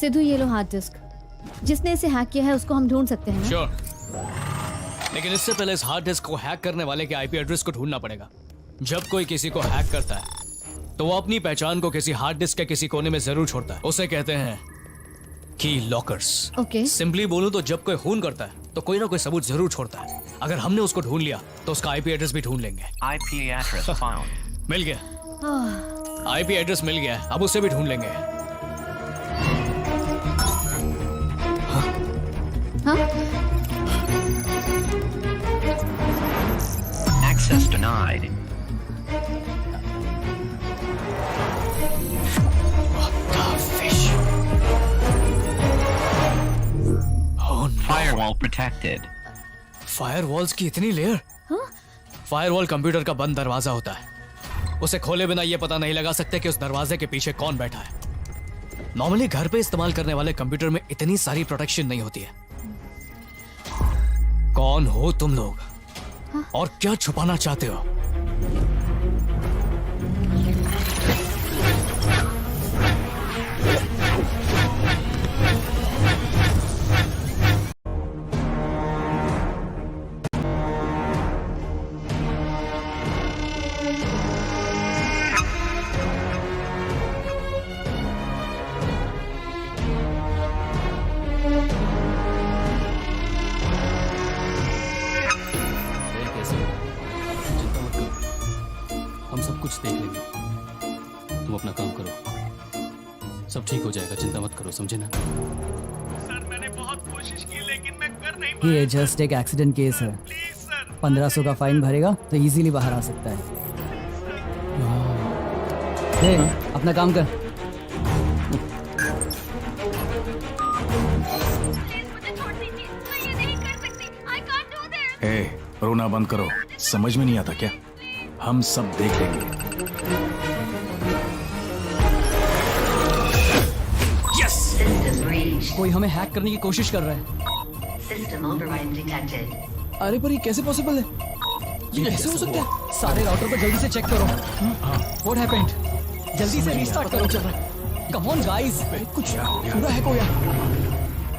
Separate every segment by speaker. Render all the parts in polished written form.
Speaker 1: सिद्धू, ये लो hard disk. जिसने इसे हैक किया है उसको हम ढूंढ सकते हैं ना?
Speaker 2: श्योर। लेकिन इससे पहले इस हार्ड डिस्क को हैक करने वाले के आईपी एड्रेस को ढूंढना पड़ेगा। जब कोई किसी को हैक करता है तो वो अपनी पहचान को किसी हार्ड डिस्क के किसी कोने में जरूर छोड़ता है। उसे कहते हैं की लॉकर्स।
Speaker 1: ओके।
Speaker 2: सिंपली बोलूं तो जब कोई खून करता है तो कोई ना कोई सबूत जरूर छोड़ता है। अगर हमने उसको ढूंढ लिया तो उसका आईपी एड्रेस भी ढूंढ लेंगे।
Speaker 3: IP address found.
Speaker 2: मिल गया। आईपी एड्रेस मिल गया, अब उसे भी ढूंढ लेंगे।
Speaker 1: हाँ?
Speaker 3: Access denied. Firewall protected.
Speaker 2: Firewalls की इतनी लेयर? फायरवॉल कंप्यूटर का बंद दरवाजा होता है। उसे खोले बिना यह पता नहीं लगा सकते कि उस दरवाजे के पीछे कौन बैठा है। नॉर्मली घर पे इस्तेमाल करने वाले कंप्यूटर में इतनी सारी प्रोटेक्शन नहीं होती है। कौन हो तुम लोग और क्या छुपाना चाहते हो?
Speaker 4: हम सब कुछ देख लेंगे, तुम अपना काम करो, सब ठीक हो जाएगा, चिंता मत करो, समझे ना?
Speaker 5: सर मैंने बहुत कोशिश की लेकिन मैं कर नहीं पाया।
Speaker 6: ये जस्ट एक एक्सीडेंट केस है।
Speaker 5: Please sir.
Speaker 6: 1500 का फाइन भरेगा तो इजीली बाहर आ सकता है। हे, अपना काम कर।
Speaker 7: मुझे छोड़ दीजिए, मैं ये नहीं कर सकती। I can't do this.
Speaker 8: ए, रोना बंद करो। समझ में नहीं आता क्या? हम सब देख लेंगे।
Speaker 9: System breached.
Speaker 6: कोई हमें हैक करने की कोशिश कर रहा है।
Speaker 9: System override detected.
Speaker 6: अरे पर ये कैसे पॉसिबल है? ये कैसे हो सकता है? सारे राउटर को जल्दी से चेक करो। What happened? जल्दी से रीस्टार्ट करो। Come on guys, कुछ पूरा हैक हो गया।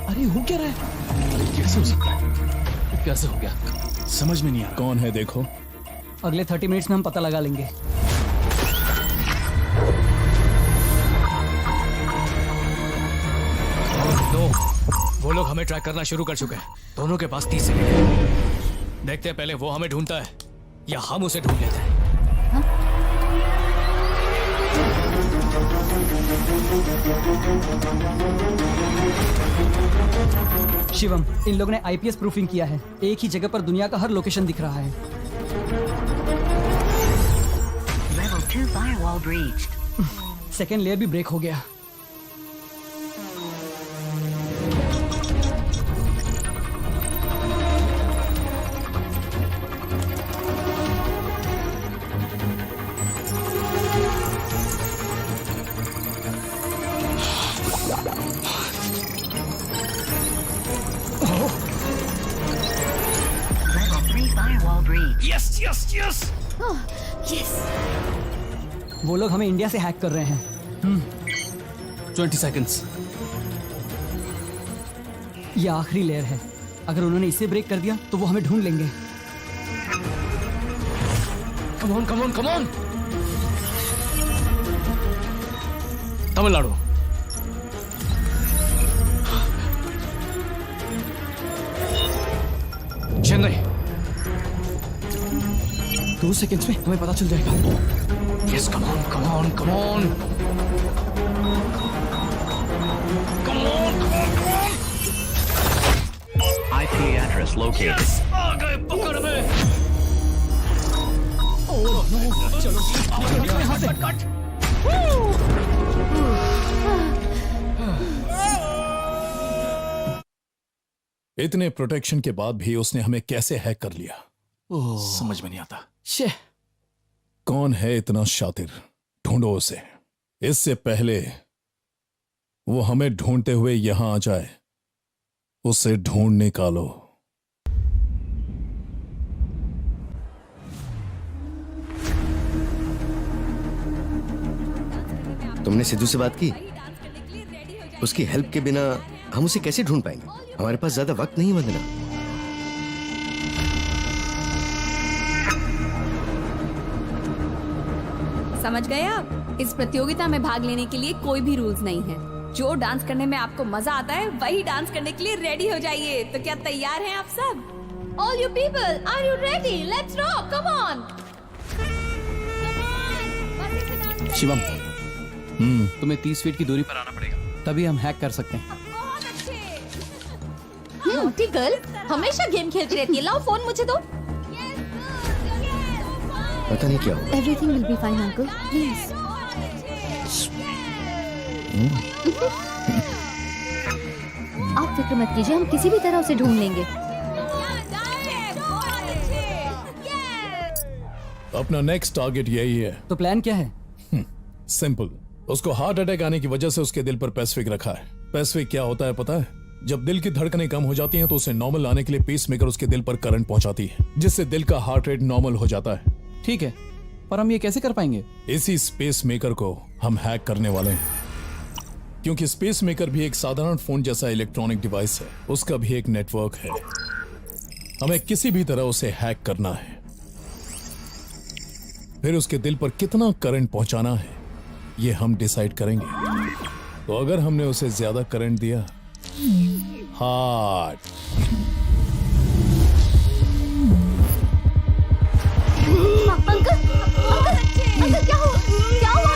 Speaker 6: अरे हो क्या रहा है?
Speaker 8: कैसे हो सकता है?
Speaker 4: कैसे हो गया?
Speaker 8: समझ में नहीं आ रहा। कौन है देखो?
Speaker 6: अगले 30 मिनट्स में हम पता लगा लेंगे।
Speaker 2: दो, वो लोग हमें ट्रैक करना शुरू कर चुके हैं। दोनों के पास 30 सेकंड है। देखते हैं पहले वो हमें ढूंढता है या हम उसे ढूंढ लेते हैं।
Speaker 6: शिवम, इन लोगों ने आईपीएस प्रूफिंग किया है। एक ही जगह पर दुनिया का हर लोकेशन दिख रहा है।
Speaker 9: Level 2 firewall breached.
Speaker 6: Second layer भी ब्रेक हो गया।
Speaker 9: Level 3 firewall breached.
Speaker 2: Yes yes yes.
Speaker 1: Yes.
Speaker 6: वो लोग हमें इंडिया से हैक कर रहे हैं।
Speaker 4: 20 seconds.
Speaker 6: ये आखिरी लेयर है। अगर उन्होंने इसे ब्रेक कर दिया तो वो हमें ढूंढ लेंगे।
Speaker 2: Come on come on come on. Tamil Nadu. Chennai.
Speaker 6: 2 seconds में हमें पता चल जाएगा।
Speaker 2: Yes come on come on come on come on come on.
Speaker 3: IP address located.
Speaker 2: आ गए पकड़ में।
Speaker 6: चलो निकलो यहाँ से।
Speaker 8: इतने प्रोटेक्शन के बाद भी उसने हमें कैसे हैक कर लिया? समझ में नहीं आता।
Speaker 6: शे,
Speaker 8: कौन है इतना शातिर? ढूंढो उसे, इससे पहले वो हमें ढूंढते हुए यहां आ जाए। उसे ढूंढ निकालो।
Speaker 10: तुमने सिद्धू से बात की? उसकी हेल्प के बिना हम उसे कैसे ढूंढ पाएंगे? हमारे पास ज्यादा वक्त नहीं वंदना।
Speaker 11: समझ गए आप? इस प्रतियोगिता में भाग लेने के लिए कोई भी रूल्स नहीं है। जो डांस करने में आपको मजा आता है वही डांस करने के लिए रेडी हो जाइए। तो क्या तैयार हैं आप सब?
Speaker 1: All you people, are you ready? Let's rock! Come on!
Speaker 4: Shivam, तुम्हें 30 फीट की दूरी पर आना पड़ेगा, तभी हम हैक कर सकते हैं।
Speaker 1: नॉटी गर्ल, हमेशा गेम खेलती रहती है। लाओ फोन मुझे दो।
Speaker 10: पता नहीं क्या हुआ।
Speaker 1: Everything will be fine, uncle. Please. आप फिक्र मत कीजिए, हम किसी भी तरह उसे ढूंढ लेंगे।
Speaker 8: अपना नेक्स्ट टारगेट यही है।
Speaker 6: तो प्लान क्या है?
Speaker 8: सिंपल। उसको हार्ट अटैक आने की वजह से उसके दिल पर पैसिफिक रखा है। पैसिफिक क्या होता है पता है? जब दिल की धड़कनें कम हो जाती हैं तो उसे नॉर्मल लाने के लिए पेस मेकर उसके दिल पर करंट पहुंचाती है, जिससे दिल का हार्ट रेट नॉर्मल हो जाता है।
Speaker 6: ठीक है, पर हम ये कैसे कर पाएंगे?
Speaker 8: इसी स्पेस मेकर को हम हैक करने वाले हैं, क्योंकि स्पेस मेकर भी एक साधारण फोन जैसा इलेक्ट्रॉनिक डिवाइस है। उसका भी एक नेटवर्क है। हमें किसी भी तरह उसे हैक करना है, फिर उसके दिल पर कितना करंट पहुंचाना है ये हम डिसाइड करेंगे। तो अगर हमने उसे ज्यादा करंट दिया, हार्ट
Speaker 1: अंकल, अंकल क्या हुआ? क्या हुआ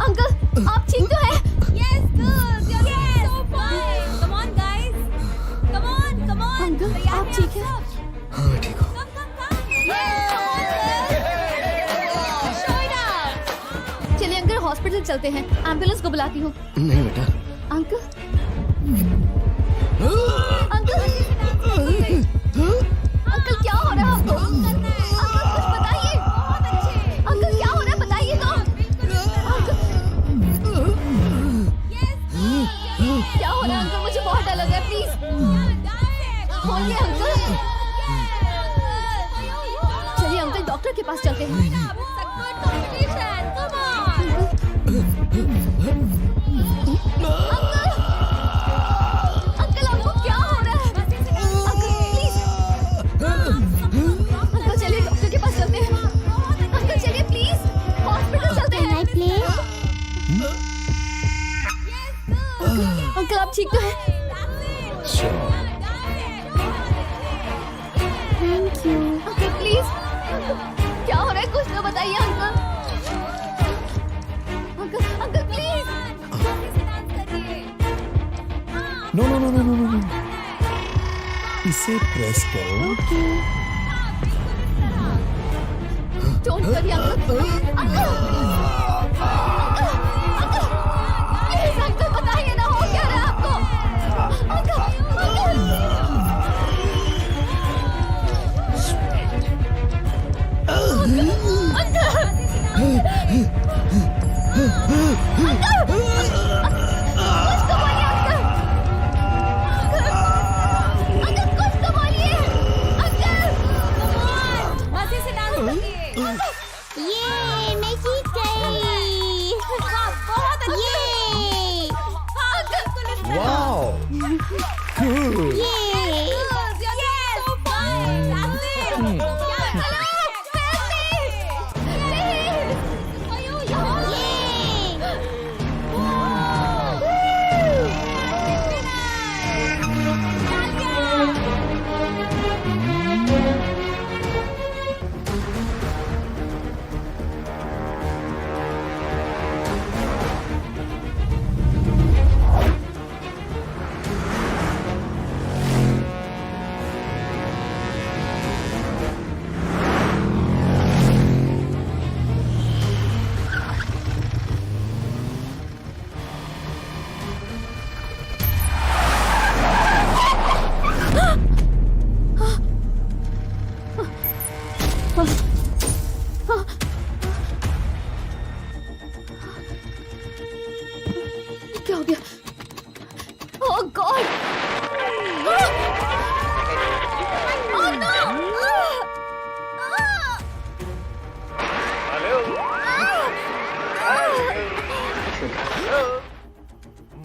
Speaker 1: अंकल? आप ठीक तो हैं?
Speaker 11: Yes, girls, you're so fine. Come on, guys. Come on, come on.
Speaker 1: Uncle, आप ठीक हैं?
Speaker 10: हाँ ठीक हो।
Speaker 11: Come, come, come.
Speaker 1: चलिए अंकल, हॉस्पिटल चलते हैं। एम्बुलेंस को बुलाती हूँ।
Speaker 10: नहीं बेटा।
Speaker 1: अंकल, अंकल, अंकल क्या हो रहा है आपको? अंकल कुछ बताइए। अंकल क्या हो रहा है बताइए तो। अंकल क्या हो रहा है अंकल? मुझे बहुत डर लग रहा है। प्लीज बोलिए अंकल। चलिए अंकल, डॉक्टर के पास चलते हैं। अंकल आपको क्या हो रहा है? अंकल प्लीज, अंकल चलिए डॉक्टर के पास चलते हैं। अंकल चलिए प्लीज, हॉस्पिटल चलते हैं। अंकल आप ठीक तो हैं? Thank you. अंकल प्लीज, क्या हो रहा है? कुछ तो बताइए uncle. Uncle, uncle please.
Speaker 8: No no no no no no, इसे प्रेस करो।
Speaker 1: Don't worry uncle. Uncle, uncle, please uncle बताइए ना, हो क्या रहा है आपको? अंकल, क्या हो गया? Oh God! Oh no!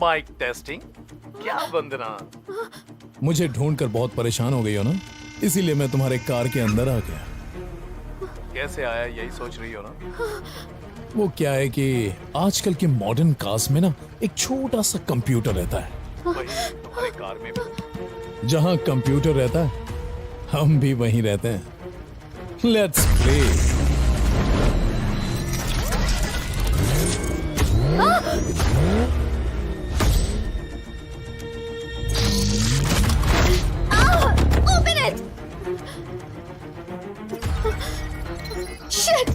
Speaker 5: Mike testing. क्या वंदना?
Speaker 8: मुझे ढूंढकर बहुत परेशान हो गई हो ना, इसीलिए मैं तुम्हारे कार के अंदर आ गया।
Speaker 5: कैसे आया यही सोच रही हो ना?
Speaker 8: वो क्या है कि आजकल के मॉडर्न कार्स में ना एक छोटा सा कंप्यूटर रहता है।
Speaker 5: वही तुम्हारे कार में भी।
Speaker 8: जहां कंप्यूटर रहता है हम भी वहीं रहते हैं। Let's play.
Speaker 1: Open it! Shit!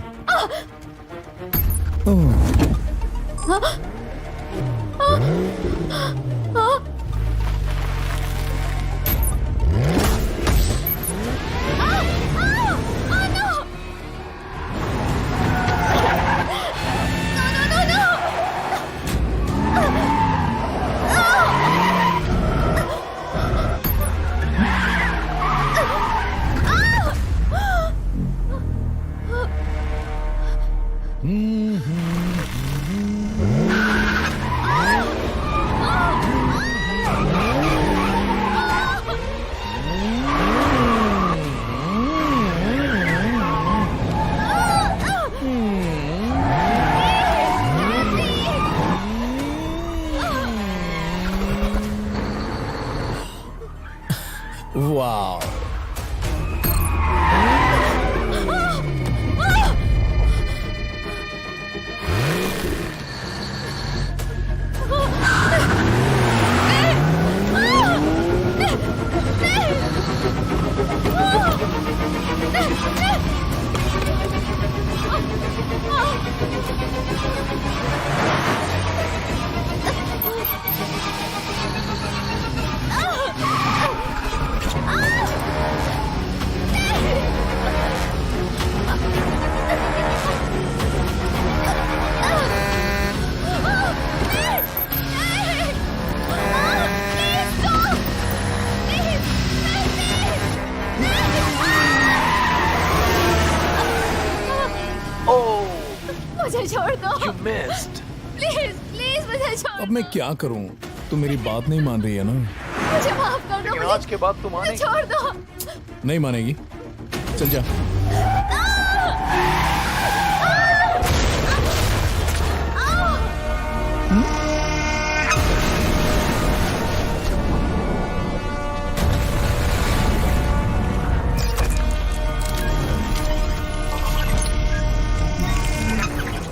Speaker 8: Wow,
Speaker 1: मुझे छोड़ दो।
Speaker 5: You missed.
Speaker 1: प्लीज प्लीज मुझे छोड़
Speaker 8: अब मैं क्या करूं? तुम मेरी बात नहीं मान रही है ना?
Speaker 1: मुझे माफ कर दो।
Speaker 5: लेकिन आज के बाद तुम
Speaker 1: मुझे
Speaker 5: आने।
Speaker 1: छोड़ दो।
Speaker 8: नहीं मानेगी? चल जा।